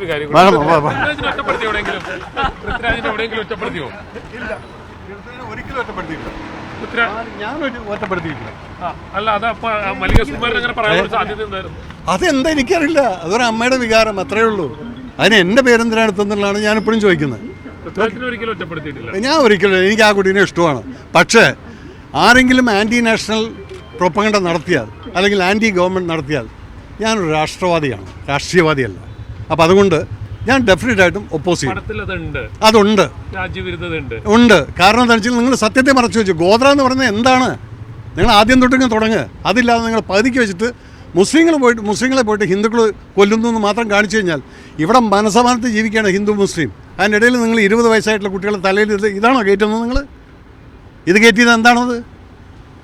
ഒരു കാര്യം ഒറ്റപ്പെടുത്തിയോ? ഒരിക്കലും ഒറ്റപ്പെടുത്തിയില്ല. ഞാൻ ഒറ്റപ്പെടുത്തിയിട്ടില്ല. അല്ല, അത് മല്ലിക സുകുമാരൻ അങ്ങനെ പറയാൻ സാധ്യത എന്തായിരുന്നു? അതെന്താ എനിക്കറിയില്ല. അതൊരു അമ്മയുടെ വികാരം, അത്രേ ഉള്ളൂ. അതിന് എൻ്റെ പേരെന്തിനാണ് എടുത്തെന്നുള്ളതാണ് ഞാനിപ്പോഴും ചോദിക്കുന്നത്. ഒരിക്കലും ഒറ്റപ്പെടുത്തിയിട്ടില്ല. ഞാൻ ഒരിക്കലും, എനിക്ക് ആ കുട്ടീനെ ഇഷ്ടമാണ്. പക്ഷേ ആരെങ്കിലും ആൻറ്റി നാഷണൽ പ്രൊപ്പഗണ്ട നടത്തിയാൽ അല്ലെങ്കിൽ ആൻറ്റി ഗവൺമെൻറ് നടത്തിയാൽ ഞാനൊരു രാഷ്ട്രവാദിയാണ്, രാഷ്ട്രീയവാദിയല്ല. അപ്പോൾ അതുകൊണ്ട് ഞാൻ ഡെഫിനറ്റായിട്ടും ഒപ്പോസ് ചെയ്യും. അതുണ്ട്, ഉണ്ട്. കാരണം എന്താണെന്ന് വെച്ചാൽ നിങ്ങൾ സത്യത്തെ മറച്ചു വെച്ചു. ഗോത്ര എന്ന് പറയുന്നത് എന്താണ്? നിങ്ങൾ ആദ്യം തൊട്ടിങ്ങനെ തുടങ്ങുക. അതില്ലാതെ നിങ്ങൾ പതുക്കി വെച്ചിട്ട് മുസ്ലിങ്ങളെ പോയിട്ട് ഹിന്ദുക്കൾ കൊല്ലുന്നു എന്ന് മാത്രം കാണിച്ചു കഴിഞ്ഞാൽ ഇവിടെ മനസമാനത്ത് ജീവിക്കുകയാണ് ഹിന്ദു മുസ്ലിം. അതിൻ്റെ ഇടയിൽ നിങ്ങൾ 20 വയസ്സായിട്ടുള്ള കുട്ടികളെ തലയിൽ ഇതാണോ കയറ്റുന്നത്? നിങ്ങൾ ഇത് കയറ്റിയത് എന്താണത്?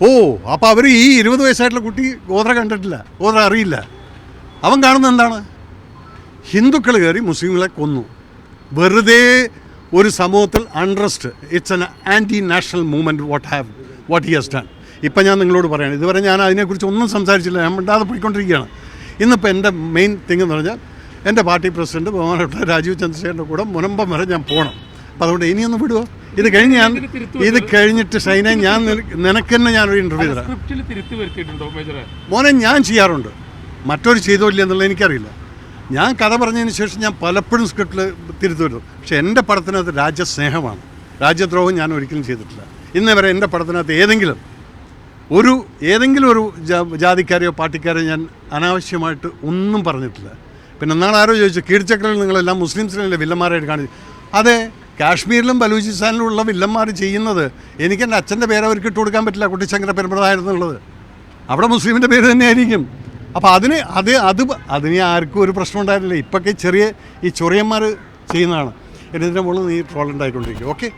ഓ, അപ്പോൾ അവർ ഈ 20 വയസ്സായിട്ടുള്ള കുട്ടി ഗോത്ര കണ്ടിട്ടില്ല, ഗോത്ര അറിയില്ല. അവൻ കാണുന്നത് എന്താണ്? ഹിന്ദുക്കൾ കയറി മുസ്ലിങ്ങളെ കൊന്നു. വെറുതെ ഒരു സമൂഹത്തിൽ untrust. It's an anti national movement what he has done. ഇപ്പം ഞാൻ നിങ്ങളോട് പറയാണ്, ഇതുവരെ ഞാൻ അതിനെക്കുറിച്ച് ഒന്നും സംസാരിച്ചില്ല, ഞാൻ മിണ്ടാതെ പോയിക്കൊണ്ടിരിക്കുകയാണ്. ഇന്നിപ്പോൾ എൻ്റെ മെയിൻ തിങ് എന്ന് പറഞ്ഞാൽ എൻ്റെ പാർട്ടി പ്രസിഡന്റ് ബഹുമാനപ്പെട്ട രാജീവ് ചന്ദ്രശേഖരൻ്റെ കൂടെ മുനമ്പം വരെ ഞാൻ പോകണം. അപ്പോൾ അതുകൊണ്ട് ഇനിയൊന്ന് വിടുമോ? ഇത് കഴിഞ്ഞിട്ട് ഷൈനെ ഞാൻ നിനക്ക് തന്നെ ഞാനൊരു ഇൻ്റർവ്യൂ തരാം. മോനെ ഞാൻ ചെയ്യാറുണ്ട്, മറ്റൊരു ചെയ്തോ ഇല്ല എന്നുള്ളത് എനിക്കറിയില്ല. ഞാൻ കഥ പറഞ്ഞതിന് ശേഷം ഞാൻ പലപ്പോഴും സ്ക്രിപ്റ്റിൽ തിരുത്തി വരുന്നു. പക്ഷേ എൻ്റെ പടത്തിനകത്ത് രാജ്യസ്നേഹമാണ്, രാജ്യദ്രോഹം ഞാൻ ഒരിക്കലും ചെയ്തിട്ടില്ല. ഇന്നേ വരെ എൻ്റെ പടത്തിനകത്ത് ഏതെങ്കിലും ഒരു ജാതിക്കാരെയോ പാർട്ടിക്കാരെയോ ഞാൻ അനാവശ്യമായിട്ട് ഒന്നും പറഞ്ഞിട്ടില്ല. പിന്നെ നാളെ ആരോ ചോദിച്ചു, കീഴ്ചക്രയിൽ നിങ്ങളെല്ലാം മുസ്ലിംസിനല്ലേ വില്ലന്മാരായിട്ട് കാണിച്ചു. അതെ, കാശ്മീരിലും ബലൂചിസ്ഥാനിലും ഉള്ള വില്ലന്മാർ ചെയ്യുന്നത് എനിക്ക് എൻ്റെ അച്ഛൻ്റെ പേര് അവർക്ക് ഇട്ട് കൊടുക്കാൻ പറ്റില്ല, കുട്ടിശങ്കര പെരുമ്പഴായിരുന്നുള്ളത്. അവിടെ മുസ്ലിമിൻ്റെ പേര് തന്നെയായിരിക്കും. അപ്പോൾ അതിന് ആർക്കും ഒരു പ്രശ്നം ഉണ്ടായിരുന്നില്ല. ഇപ്പൊക്കെ ചെറിയ ഈ ചൊറിയന്മാർ ചെയ്യുന്നതാണ്. ഇതിൻ്റെ മുകളിൽ നീ ട്രോൾ ഉണ്ടായിക്കൊണ്ടിരിക്കും. ഓക്കെ.